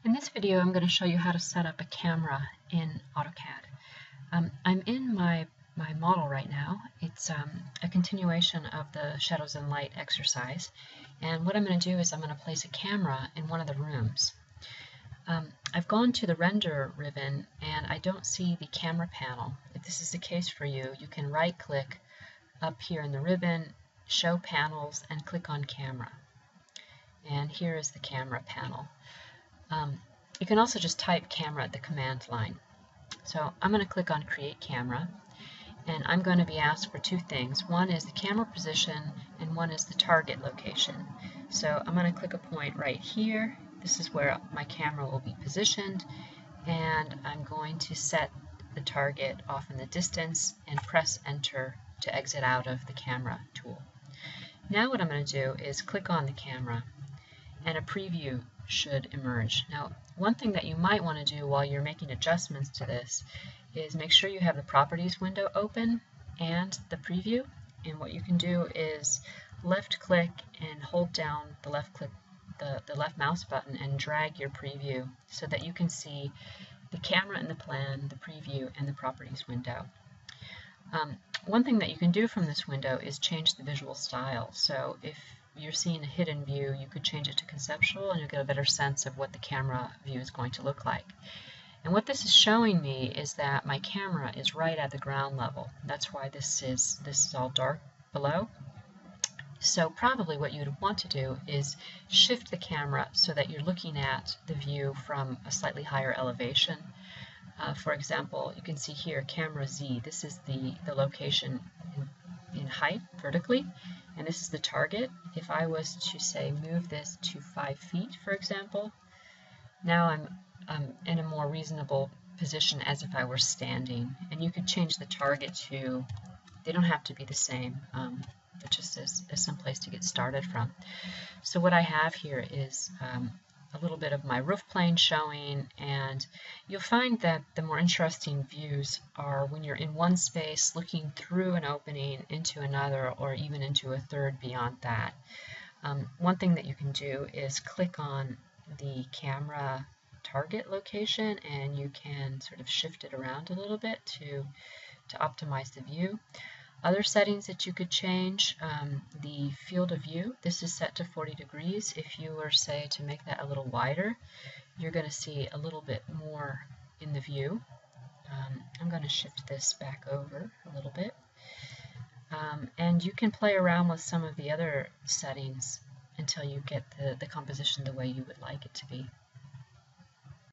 In this video, I'm going to show you how to set up a camera in AutoCAD. I'm in my model right now. It's a continuation of the Shadows and Light exercise. And what I'm going to do is I'm going to place a camera in one of the rooms. I've gone to the Render ribbon and I don't see the camera panel. If this is the case for you, you can right-click up here in the ribbon, Show Panels, and click on Camera. And here is the camera panel. You can also just type camera at the command line. So I'm going to click on Create Camera, and I'm going to be asked for two things. One is the camera position, and one is the target location. So I'm going to click a point right here. This is where my camera will be positioned, and I'm going to set the target off in the distance and press Enter to exit out of the camera tool. Now what I'm going to do is click on the camera, and a preview should emerge. Now, one thing that you might want to do while you're making adjustments to this is make sure you have the Properties window open and the preview. And what you can do is left click and hold down the left mouse button and drag your preview so that you can see the camera in the plan, the preview, and the Properties window. One thing that you can do from this window is change the visual style. So if you're seeing a hidden view, you could change it to conceptual and you'll get a better sense of what the camera view is going to look like. And what this is showing me is that my camera is right at the ground level. That's why this is all dark below. So probably what you'd want to do is shift the camera so that you're looking at the view from a slightly higher elevation. For example, you can see here camera Z. This is the location in height vertically, and this is the target. If I was to say move this to 5 feet, for example, now I'm in a more reasonable position as if I were standing. And you could change the target to, they don't have to be the same, but just as some place to get started from. So what I have here is a little bit of my roof plane showing, and you'll find that the more interesting views are when you're in one space looking through an opening into another or even into a third beyond that. One thing that you can do is click on the camera target location and you can sort of shift it around a little bit to optimize the view. Other settings that you could change, the field of view, this is set to 40 degrees. If you were, say, to make that a little wider, you're going to see a little bit more in the view. I'm going to shift this back over a little bit. And you can play around with some of the other settings until you get the composition the way you would like it to be.